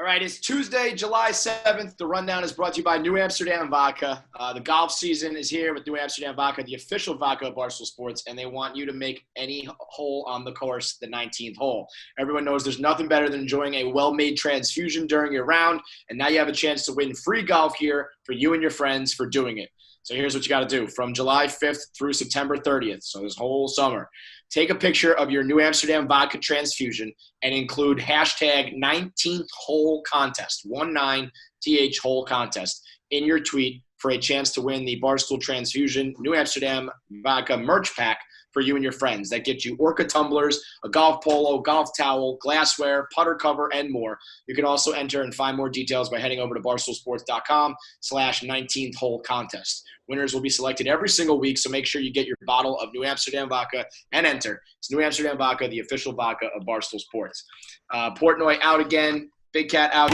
right, it's Tuesday, July 7th. The rundown is brought to you by New Amsterdam Vodka. The golf season is here with New Amsterdam Vodka, the official vodka of Barstool Sports, and they want you to make any hole on the course the 19th hole. Everyone knows there's nothing better than enjoying a well-made transfusion during your round, and now you have a chance to win free golf gear for you and your friends for doing it. So here's what you got to do. From July 5th through September 30th, so this whole summer, take a picture of your New Amsterdam Vodka transfusion and include hashtag 19th hole contest, 19th hole contest, in your tweet for a chance to win the Barstool Transfusion New Amsterdam Vodka merch pack for you and your friends. That gets you Orca tumblers, a golf polo, golf towel, glassware, putter cover, and more. You can also enter and find more details by heading over to barstoolsports.com/19th hole contest. Winners will be selected every single week, so make sure you get your bottle of New Amsterdam Vodka and enter. It's New Amsterdam Vodka, the official vodka of Barstool Sports. Portnoy out again. Big Cat out.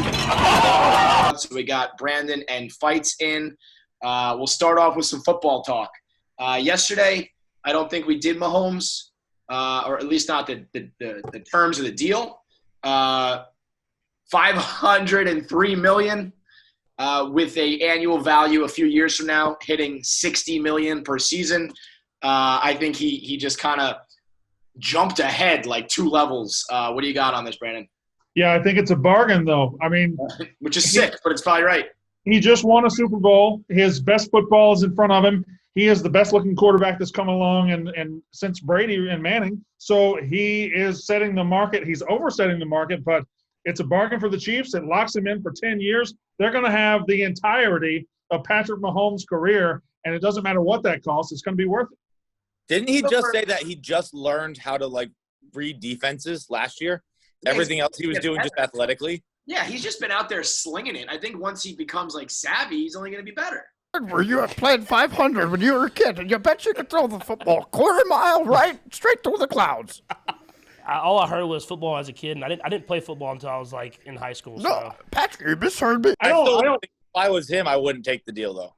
So we got Brandon and Fights in. We'll start off with some football talk. Yesterday, I don't think we did Mahomes, or at least not the terms of the deal. $503 million. With a annual value a few years from now hitting $60 million per season. I think he just kind of jumped ahead like 2 levels. What do you got on this, Brandon? Yeah, I think it's a bargain, though. I mean, which is sick, but it's probably right. He just won a Super Bowl. His best football is in front of him. He is the best-looking quarterback that's come along and since Brady and Manning. So he is setting the market. He's oversetting the market, but it's a bargain for the Chiefs. It locks him in for 10 years. They're going to have the entirety of Patrick Mahomes' career, and it doesn't matter what that costs. It's going to be worth it. Didn't he just say that he just learned how to, read defenses last year? Everything else he was doing just athletically? Yeah, he's just been out there slinging it. I think once he becomes, savvy, he's only going to be better. Where you played 500 when you were a kid, and you bet you could throw the football quarter mile right straight through the clouds. All I heard was football as a kid, and I didn't play football until I was in high school. No, so. Patrick, you misheard me. I don't think if I was him, I wouldn't take the deal, though.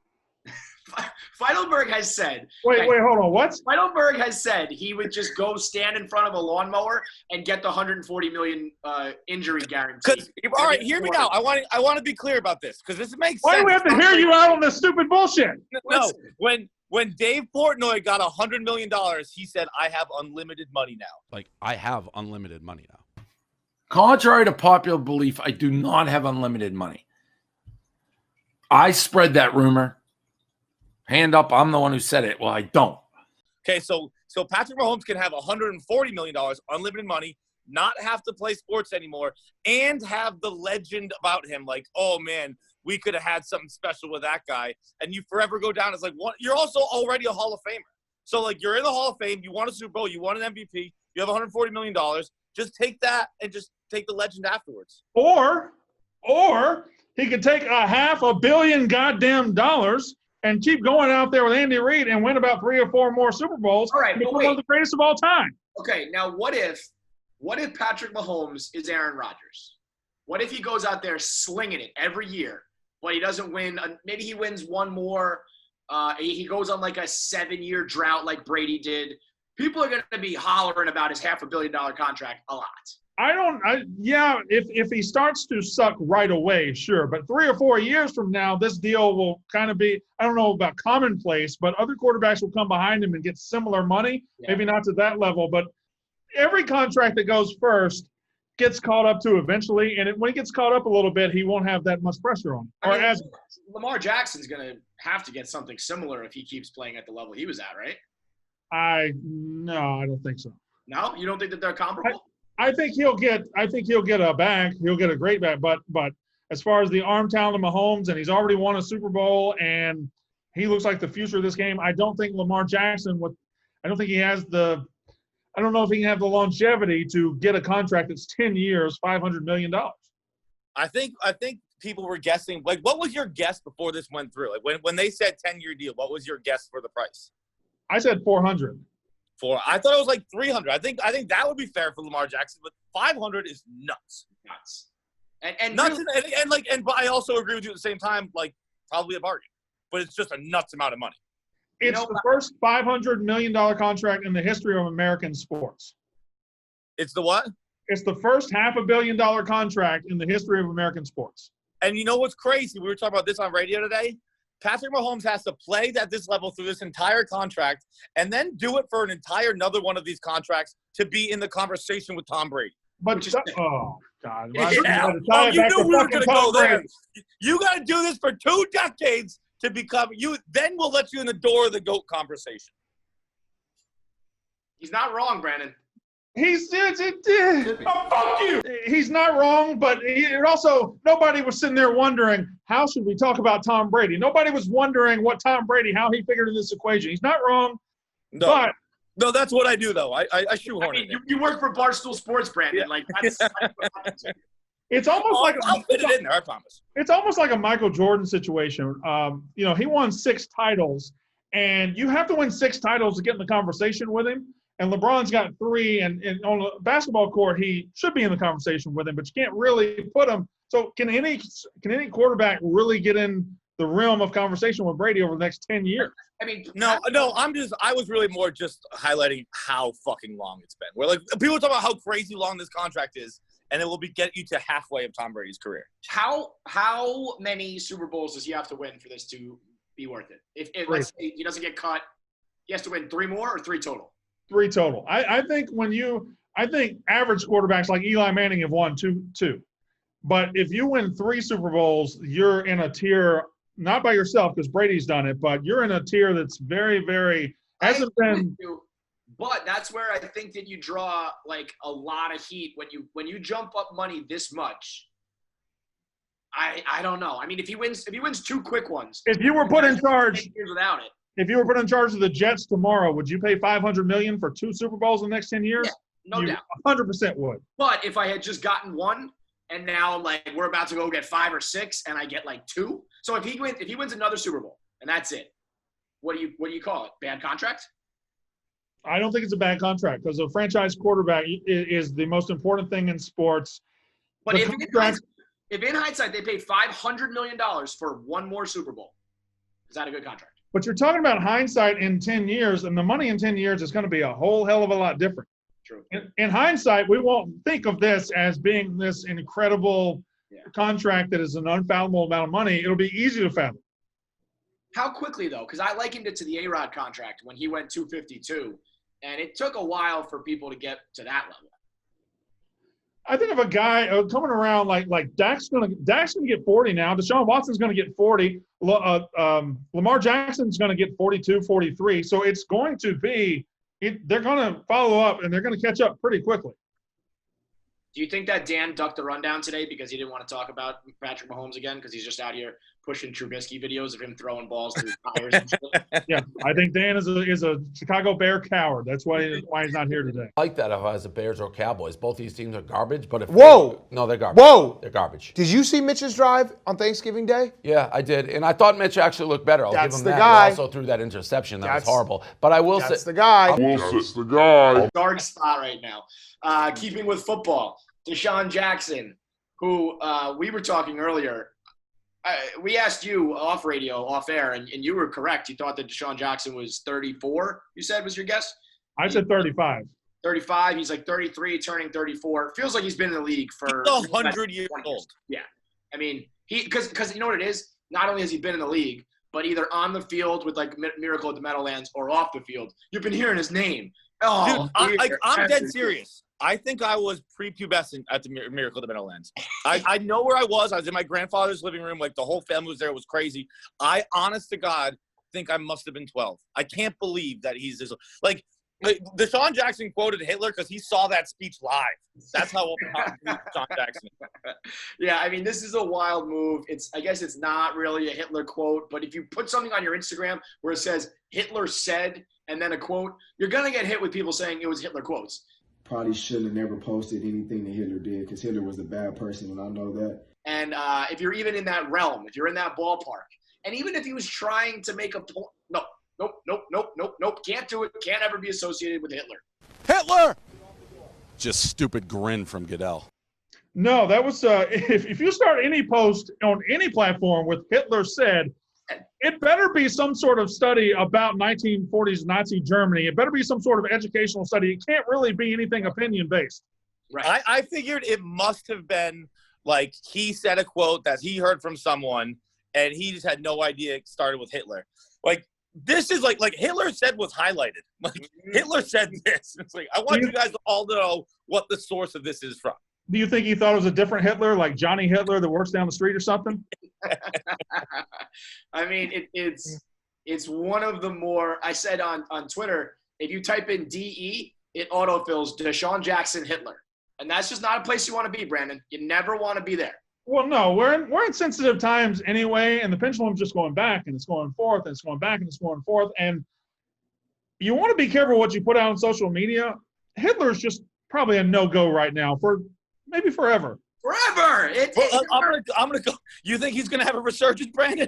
Feidelberg has said. Wait, hold on. What? Feidelberg has said he would just go stand in front of a lawnmower and get the $140 million injury guarantee. All right, hear me out. I want to be clear about this because this makes Why sense. do we have to hear you out on this stupid bullshit? No, when Dave Portnoy got $100 million, he said, "I have unlimited money now." I have unlimited money now. Contrary to popular belief, I do not have unlimited money. I spread that rumor. Hand up, I'm the one who said it. Well, I don't. Okay, so Patrick Mahomes can have $140 million, unlimited money, not have to play sports anymore, and have the legend about him. Oh, man, we could have had something special with that guy. And you forever go down as one. You're also already a Hall of Famer. So, you're in the Hall of Fame. You won a Super Bowl. You won an MVP. You have $140 million. Just take that and just take the legend afterwards. Or he could take $500 million goddamn dollars and keep going out there with Andy Reid and win about 3 or 4 more Super Bowls. All right, but one of the greatest of all time. Okay, now what if Patrick Mahomes is Aaron Rodgers? What if he goes out there slinging it every year, but he doesn't win? Maybe he wins one more. He goes on a 7-year drought like Brady did. People are going to be hollering about his $500 million contract a lot. If he starts to suck right away, sure. But 3 or 4 years from now, this deal will kind of be, I don't know about commonplace, but other quarterbacks will come behind him and get similar money. Yeah. Maybe not to that level, but every contract that goes first gets caught up to eventually. And when he gets caught up a little bit, he won't have that much pressure on him. Lamar Jackson's going to have to get something similar if he keeps playing at the level he was at, right? No, I don't think so. No? You don't think that they're comparable? I think he'll get a bag. He'll get a great bag. But as far as the arm talent of Mahomes, and he's already won a Super Bowl, and he looks like the future of this game. I don't think Lamar Jackson I don't think he has I don't know if he can have the longevity to get a contract that's 10 years, $500 million. I think people were guessing. What was your guess before this went through? When they said 10-year deal, what was your guess for the price? I said 400. I thought it was 300. I think that would be fair for Lamar Jackson, but 500 is nuts. And nuts, but I also agree with you at the same time, probably a bargain. But it's just a nuts amount of money. It's the first $500 million contract in the history of American sports. It's the what? It's the first $500 million contract in the history of American sports. And you know what's crazy? We were talking about this on radio today. Patrick Mahomes has to play at this level through this entire contract and then do it for an entire another one of these contracts to be in the conversation with Tom Brady. But oh God, Yeah. Oh, you knew we were going to go there. You got to do this for 2 decades to become you. Then we'll let you in the door of the GOAT conversation. He's not wrong, Brandon. Fuck you. He's not wrong, but it also nobody was sitting there wondering how should we talk about Tom Brady. Nobody was wondering what Tom Brady, how he figured in this equation. He's not wrong. No, that's what I do though. I shoehorn it. You work for Barstool Sports, Brandon. Yeah. Like that's it's almost like I'll fit it in there. I promise. It's almost like a Michael Jordan situation. He won 6 titles, and you have to win 6 titles to get in the conversation with him. And LeBron's got 3, and on the basketball court, he should be in the conversation with him, but you can't really put him. So can any quarterback really get in the realm of conversation with Brady over the next 10 years? I mean, no. I was really more just highlighting how fucking long it's been. We're like, people talk about how crazy long this contract is, and it will get you to halfway of Tom Brady's career. How many Super Bowls does he have to win for this to be worth it? If let's say he doesn't get cut, he has to win 3 more or 3 total? 3 total. I think average quarterbacks like Eli Manning have won two. But if you win 3 Super Bowls, you're in a tier, not by yourself because Brady's done it, but you're in a tier that's very, very hasn't been. But that's where I think that you draw like a lot of heat when you jump up money this much. I don't know. I mean, if he wins 2 quick ones. If you were put in charge without it. If you were put in charge of the Jets tomorrow, would you pay $500 million for 2 Super Bowls in the next 10 years? Yeah, no doubt. 100% would. But if I had just gotten 1, and now like we're about to go get 5 or 6, and I get like 2, so if he wins another Super Bowl and that's it, what do you call it? Bad contract? I don't think it's a bad contract because a franchise quarterback is the most important thing in sports. But if in hindsight they paid $500 million for 1 more Super Bowl, is that a good contract? But you're talking about hindsight in 10 years, and the money in 10 years is going to be a whole hell of a lot different. True. In hindsight, we won't think of this as being this incredible contract that is an unfathomable amount of money. It'll be easy to fathom. How quickly, though? Because I likened it to the A-Rod contract when he went 252, and it took a while for people to get to that level. I think of a guy coming around like Dak's gonna get 40 now. Deshaun Watson's gonna get 40. Lamar Jackson's gonna get 42, 43. So it's going to be they're gonna follow up and they're gonna catch up pretty quickly. Do you think that Dan ducked the rundown today because he didn't want to talk about Patrick Mahomes again because he's just out here pushing Trubisky videos of him throwing balls through tires and shit? Yeah, I think Dan is a Chicago Bear coward. That's why he's not here today. I like that if I was the Bears or Cowboys. Both these teams are garbage, but if they're garbage. Whoa! They're garbage. Did you see Mitch's drive on Thanksgiving Day? Yeah, I did. And I thought Mitch actually looked better. I'll give him the that. guy. He also threw that interception. That was horrible. But I will say That's the guy. That's the guy. Dark spot right now. Keeping with football, Deshaun Jackson, who we were talking earlier. We asked you off radio, off air, and you were correct. You thought that Deshaun Jackson was 34, you said was your guess? I said 35. 35. He's like 33, turning 34. Feels like he's been in the league for 100 years old. Yeah. I mean, because you know what it is? Not only has he been in the league, but either on the field with like Miracle at the Meadowlands or off the field, you've been hearing his name. Oh, dude, I'm dead serious. I think I was prepubescent at the Miracle at the Meadowlands. I know where I was. I was in my grandfather's living room. Like, the whole family was there. It was crazy. I, honest to God, think I must have been 12. I can't believe that he's this. Like Deshaun Jackson quoted Hitler because he saw that speech live. That's how old Deshaun Jackson is. Yeah, I mean, this is a wild move. I guess it's not really a Hitler quote, but if you put something on your Instagram where it says Hitler said and then a quote, you're going to get hit with people saying it was Hitler quotes. Probably shouldn't have never posted anything that Hitler did because Hitler was a bad person, and I know that. And if you're even in that realm, if you're in that ballpark, and even if he was trying to make a point, nope, can't do it, can't ever be associated with Hitler. Hitler! Just stupid grin from Goodell. No, that was if you start any post on any platform with Hitler said, it better be some sort of study about 1940s Nazi Germany. It better be some sort of educational study. It can't really be anything opinion-based. Right. I figured it must have been like he said a quote that he heard from someone, and he just had no idea it started with Hitler. Like, this is like Hitler said was highlighted. Like, Hitler said this. It's like, I want you guys all to know what the source of this is from. Do you think he thought it was a different Hitler, like Johnny Hitler that works down the street or something? I mean, it's one of the more, I said on Twitter, if you type in DE, it autofills Deshaun Jackson Hitler. And that's just not a place you want to be, Brandon. You never want to be there. Well, no, we're in sensitive times anyway, and the pendulum's just going back, and it's going forth, and it's going back, and it's going forth. And you want to be careful what you put out on social media. Hitler's just probably a no-go right now for maybe forever. Forever. I'm gonna go. You think he's gonna have a resurgence, Brandon?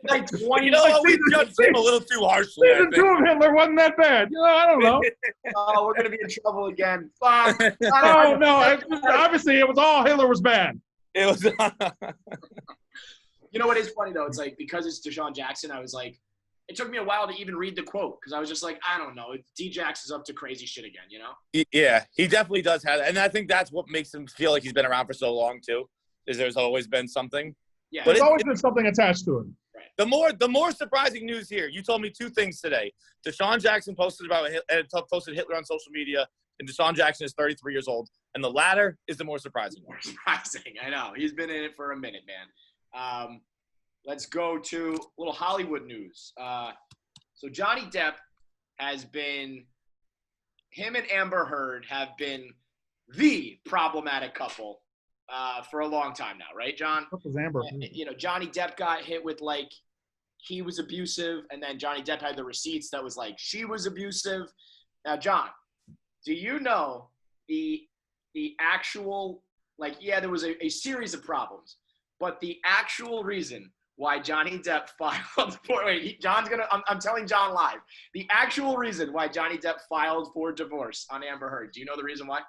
like 20. You know what? We judged him a little too harshly. Season 2 of Hitler wasn't that bad. I don't know. Oh, we're gonna be in trouble again. No. Obviously, it was all Hitler was bad. It was. You know what is funny though? It's like, because it's Deshaun Jackson, I was like, it took me a while to even read the quote because I was just like, I don't know. D-Jax is up to crazy shit again, you know? Yeah, he definitely does have that. And I think that's what makes him feel like he's been around for so long, too, is there's always been something. Yeah, but there's always been something attached to him. Right. The more surprising news here, you told me two things today. Deshaun Jackson posted Hitler on social media, and Deshaun Jackson is 33 years old. And the latter is the more surprising one. Surprising, I know. He's been in it for a minute, man. Let's go to a little Hollywood news. So Johnny Depp him and Amber Heard have been the problematic couple for a long time now, right, John? What was Amber? Johnny Depp got hit with like he was abusive, and then Johnny Depp had the receipts that was like she was abusive. Now, John, do you know the actual, like, yeah, there was a series of problems, but the actual reason why Johnny Depp filed for I'm telling John live. The actual reason why Johnny Depp filed for divorce on Amber Heard. Do you know the reason why?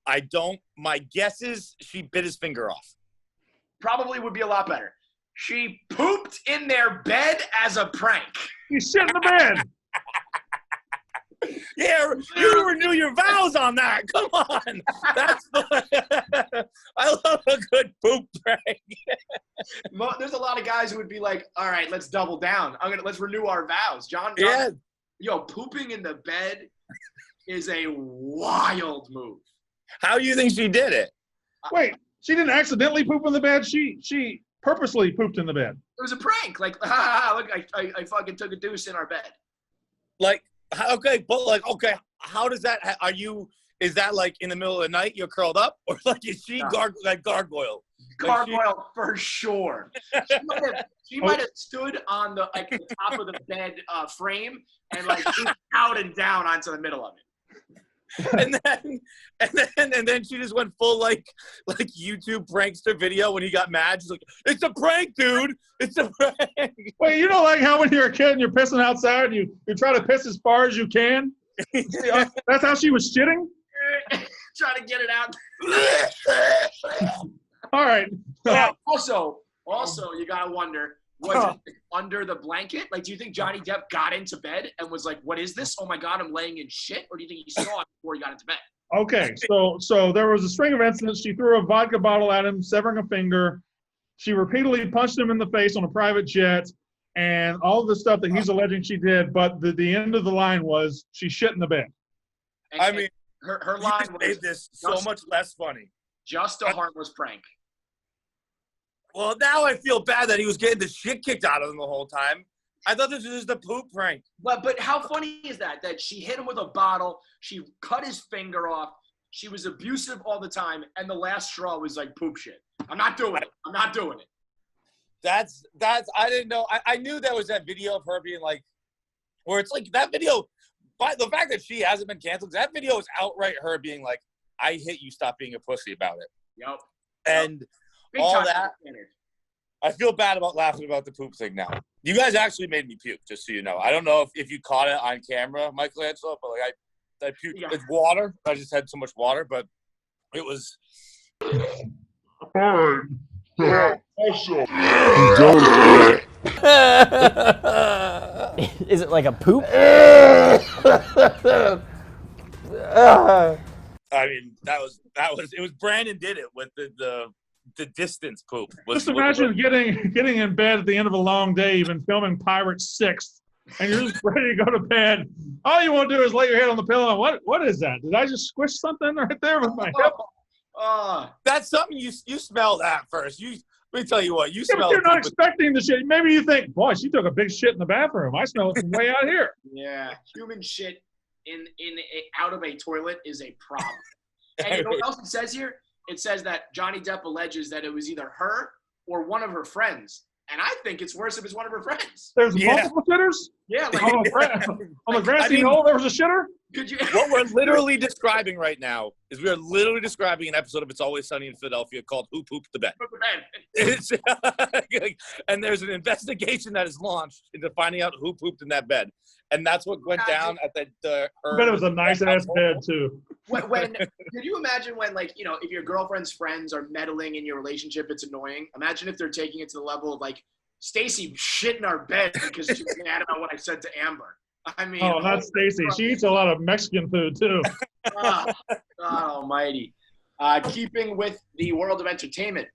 I don't. My guess is she bit his finger off. Probably would be a lot better. She pooped in their bed as a prank. You shit in the bed. Yeah, you renew your vows on that. Come on. I love a good poop prank. There's a lot of guys who would be like, all right, let's double down. Let's renew our vows. John, yeah. Pooping in the bed is a wild move. How do you think she did it? Wait, she didn't accidentally poop in the bed? She purposely pooped in the bed. It was a prank. Like, look, I fucking took a deuce in our bed. Like, okay, but like, okay, how does that? Is that like in the middle of the night you're curled up, or like is she gargoyle? Gargoyle for sure. She might have stood on the top of the bed frame and like out and down onto the middle of it. and then she just went full like YouTube prankster video when he got mad. She's like, "It's a prank, dude. It's a prank." Wait, like how when you're a kid and you're pissing outside and you try to piss as far as you can? That's how she was shitting? Trying to get it out. All right. Also, you gotta wonder, was it under the blanket? Like, do you think Johnny Depp got into bed and was like, "What is this? Oh my God, I'm laying in shit"? Or do you think he saw it before he got into bed? Okay, so there was a string of incidents. She threw a vodka bottle at him, severing a finger. She repeatedly punched him in the face on a private jet, and all of the stuff that he's alleging she did. But the end of the line was she shit in the bed. I mean, her line made this so much less funny. Just a harmless prank. Well, now I feel bad that he was getting the shit kicked out of him the whole time. I thought this was just a poop prank. But how funny is that? That she hit him with a bottle, she cut his finger off, she was abusive all the time, and the last straw was like poop shit. I'm not doing it. That's I didn't know. I knew there was that video of her being like, where it's like that video, by the fact that she hasn't been canceled, that video is outright her being like, "I hit you, stop being a pussy about it." Yep. And all that. I feel bad about laughing about the poop thing now. You guys actually made me puke, just so you know. I don't know if you caught it on camera, Michelangelo, but like I puked. Yeah. It's water. I just had so much water, but it was. All right. Also, is it like a poop? I mean, that was it was Brandon did it with the distance poop. Just imagine getting in bed at the end of a long day. You've been filming Pirates 6, and you're just ready to go to bed. All you want to do is lay your head on the pillow. What is that? Did I just squish something right there with my hip? That's something you smell that first. Let me tell you what, you Yeah, smell. but you're not expecting the shit. Maybe you think, boy, she took a big shit in the bathroom. I smell it from way out here. Yeah, human shit out of a toilet is a problem. And you know what else it says here? It says that Johnny Depp alleges that it was either her or one of her friends. And I think it's worse if it's one of her friends. There's multiple shitters? Yeah. Like, on the grassy knoll, there was a shitter? Could you? What we're literally describing right now is we are literally describing an episode of It's Always Sunny in Philadelphia called Who Pooped the Bed. It's, and there's an investigation that is launched into finding out who pooped in that bed. And that's what went down at the I bet it was a nice-ass bed, too. Could you imagine when, like, you know, if your girlfriend's friends are meddling in your relationship, it's annoying. Imagine if they're taking it to the level of, like, Stacy shit in our bed because she was mad about what I said to Amber. I mean, oh, not Stacy. She eats a lot of Mexican food, too. God almighty. Keeping with the world of entertainment,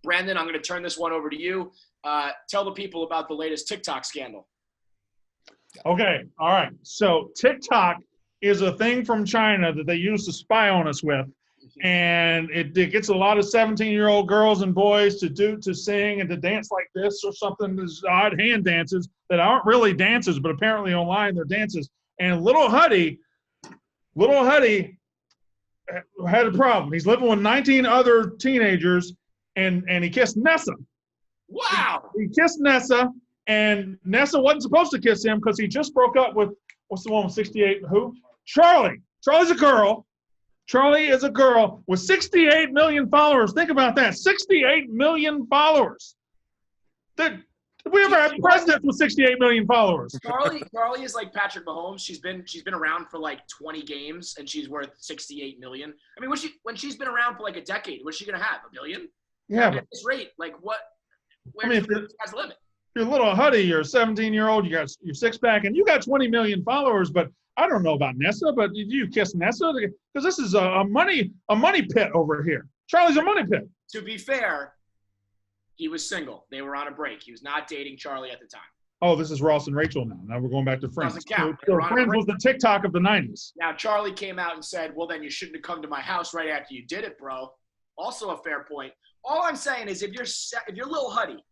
Brandon, I'm going to turn this one over to you. Tell the people about the latest TikTok scandal. Okay, all right. So TikTok is a thing from China that they use to spy on us with. And it gets a lot of 17-year-old girls and boys to sing and to dance like this or something. These odd hand dances that aren't really dances, but apparently online they're dances. And little Huddy had a problem. He's living with 19 other teenagers, and he kissed Nessa. Wow. He kissed Nessa, and Nessa wasn't supposed to kiss him because he just broke up with, what's the one with 68? Who? Charlie. Charlie's a girl. Charlie is a girl with 68 million followers. Think about that. 68 million followers. Did we ever have presidents with 68 million followers? Charlie is like Patrick Mahomes. She's been around for like 20 games and she's worth 68 million. I mean, when she's been around for like a decade, what's she gonna have? $1 billion? Yeah. At this rate, like what? Where's the limit? You're a little Huddy. You're a 17-year-old. You got your six-pack, and you got 20 million followers. But I don't know about Nessa. But did you kiss Nessa? Because this is a money pit over here. Charlie's a money pit. To be fair, he was single. They were on a break. He was not dating Charlie at the time. Oh, this is Ross and Rachel now. Now we're going back to Friends. Doesn't count. So Friends was the TikTok of the 90s. Now, Charlie came out and said, well, then you shouldn't have come to my house right after you did it, bro. Also a fair point. All I'm saying is if you're Lil Huddy,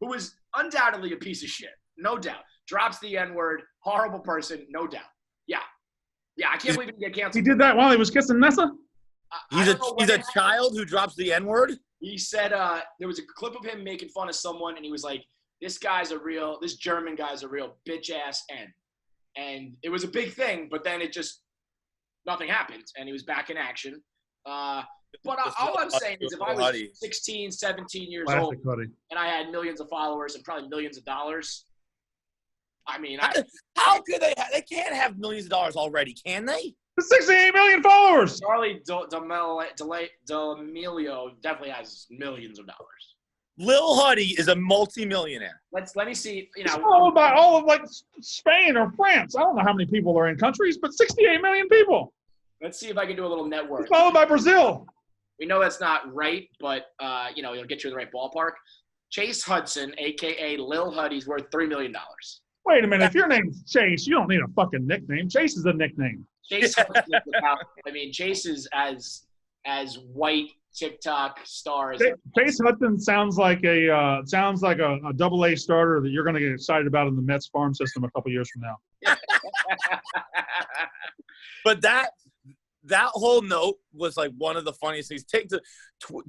who is undoubtedly a piece of shit, no doubt, drops the N-word, horrible person, no doubt. Yeah, I can't believe he didn't get canceled. He did that while he was kissing Nessa? He's a child who drops the N-word? He said there was a clip of him making fun of someone, and he was like, this German guy's a real bitch-ass N. And it was a big thing, but then nothing happened, and he was back in action. But all I'm saying is if I was 16, 17 years old and I had millions of followers and probably millions of dollars, I mean, how could they? They can't have millions of dollars already, can they? 68 million followers. Charlie D'Amelio definitely has millions of dollars. Lil Huddy is a multimillionaire. Let me see. You know, followed by all of like Spain or France. I don't know how many people are in countries, but 68 million people. Let's see if I can do a little net worth. Followed by Brazil. We know that's not right, but it'll get you in the right ballpark. Chase Hudson, aka Lil Huddy's worth $3 million. Wait a minute. If your name's Chase, you don't need a fucking nickname. Chase is a nickname. Chase Hudson is Chase is as white TikTok star as Chase Hudson sounds like a AA starter that you're going to get excited about in the Mets farm system a couple years from now. But that whole note was like one of the funniest things.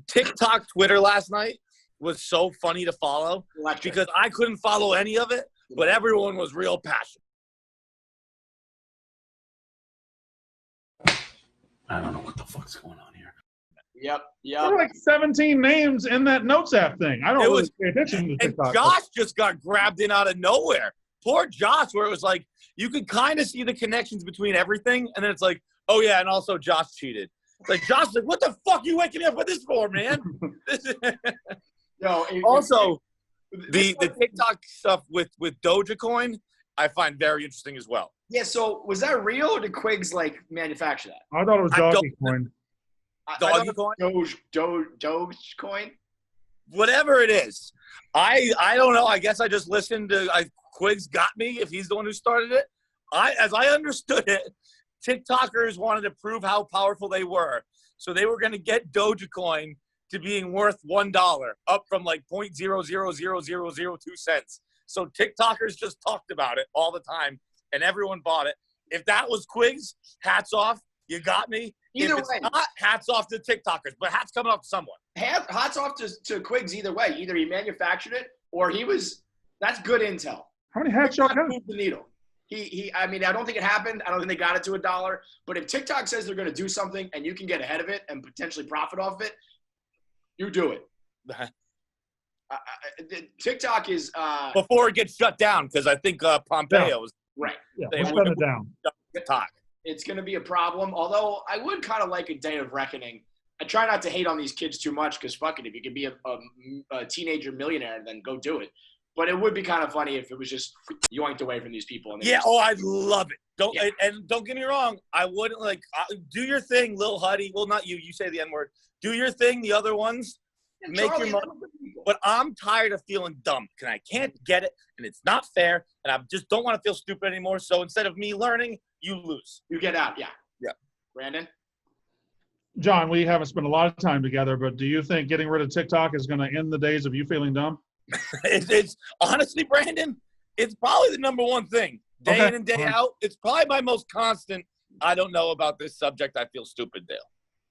TikTok Twitter last night was so funny to follow because I couldn't follow any of it, but everyone was real passionate. I don't know what the fuck's going on here. Yep. There were like 17 names in that Notes app thing. I don't really pay attention to TikTok. And Josh just got grabbed in out of nowhere. Poor Josh, where it was like you could kind of see the connections between everything, and then it's like, oh yeah, and also Josh cheated. It's like Josh is like, what the fuck are you waking me up with this for, man? Also, the TikTok stuff with Dogecoin, I find very interesting as well. Yeah, so was that real or did Quiggs manufacture that? I thought it was Dogecoin. I thought it was Dogecoin. Whatever it is. I don't know. I guess I just listened to Quiggs got me if he's the one who started it. As I understood it, TikTokers wanted to prove how powerful they were. So they were going to get Dogecoin to being worth $1, up from 0.000002 cents. So TikTokers just talked about it all the time, and everyone bought it. If that was Quiggs, hats off. You got me. Either if it's way. not, hats off to TikTokers, but hats coming off to someone. Hats off to Quiggs either way. Either he manufactured it or he was – that's good intel. How many hats y'all got? Moved the needle. I mean, I don't think it happened. I don't think they got it to $1. But if TikTok says they're going to do something and you can get ahead of it and potentially profit off it, you do it. TikTok is before it gets shut down, because I think Pompeo was right. Yeah, we'll shut it down. TikTok. It's going to be a problem. Although I would kind of like a day of reckoning. I try not to hate on these kids too much because fuck it, if you could be a teenager millionaire, then go do it. But it would be kind of funny if it was just yoinked away from these people. And I'd love it. And don't get me wrong, I wouldn't do your thing, Lil Huddy. Well, not you. You say the N-word. Do your thing. The other ones, make Charlie, your money. But I'm tired of feeling dumb, and I can't get it, and it's not fair, and I just don't want to feel stupid anymore. So instead of me learning, you lose. You get out. Yeah. Yeah. Brandon? John, we haven't spent a lot of time together, but do you think getting rid of TikTok is going to end the days of you feeling dumb? It's honestly, Brandon, it's probably the number one thing. Day in and day out. It's probably my most constant. I don't know about this subject. I feel stupid, Dale.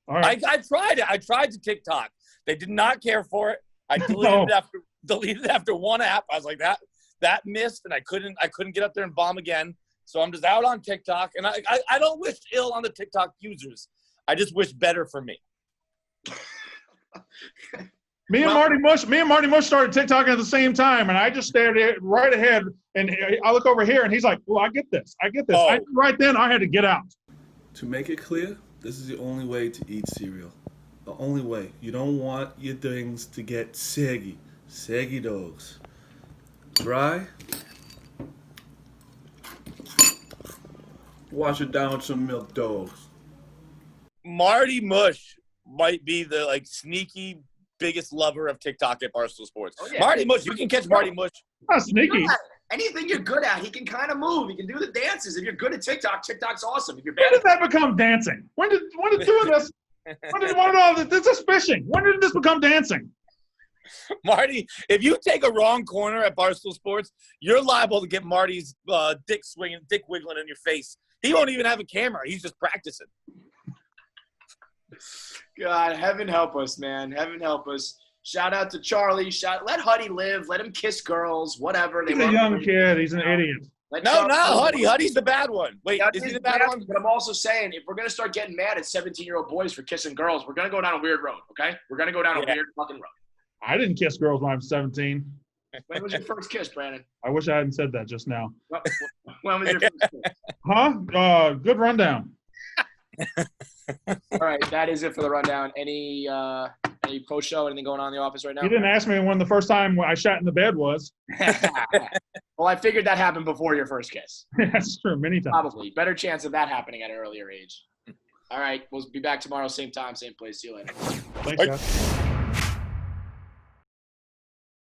All right. I tried it. I tried to TikTok. They did not care for it. I deleted it after one app. I was like, that missed, and I couldn't get up there and bomb again. So I'm just out on TikTok, and I don't wish ill on the TikTok users. I just wish better for me. Me and Marty Mush started TikToking at the same time, and I just stared right ahead, and I look over here, and he's like, "Well, I get this. Oh. I knew right then I had to get out." To make it clear, this is the only way to eat cereal. The only way. You don't want your things to get saggy. Saggy dogs. Dry. Wash it down with some milk, dogs. Marty Mush might be the sneaky biggest lover of TikTok at Barstool Sports. Oh, yeah. Marty Mush, you can catch Marty Mush. Not sneaky. Anything you're good at, he can kind of move. He can do the dances. If you're good at TikTok, TikTok's awesome. If you're bad, When did that become dancing? When did doing this? This is fishing. When did this become dancing? Marty, if you take a wrong corner at Barstool Sports, you're liable to get Marty's dick wiggling in your face. He won't even have a camera. He's just practicing. God, heaven help us, man. Heaven help us. Shout out to Charlie. Let Huddy live. Let him kiss girls. Whatever. He's a young kid. He's an idiot. No, Huddy. Huddy's the bad one. Wait, is he the bad one? But I'm also saying, if we're going to start getting mad at 17-year-old boys for kissing girls, we're going to go down a weird road, okay? We're going to go down a weird fucking road. I didn't kiss girls when I was 17. When was your first kiss, Brandon? I wish I hadn't said that just now. When was your first kiss? Huh? Good rundown. All right, that is it for the rundown. Any post-show, anything going on in the office right now? You didn't ask me when the first time I shat in the bed was. Well, I figured that happened before your first kiss. That's true, many times. Probably. Better chance of that happening at an earlier age. All right, we'll be back tomorrow, same time, same place. See you later. Thanks, guys.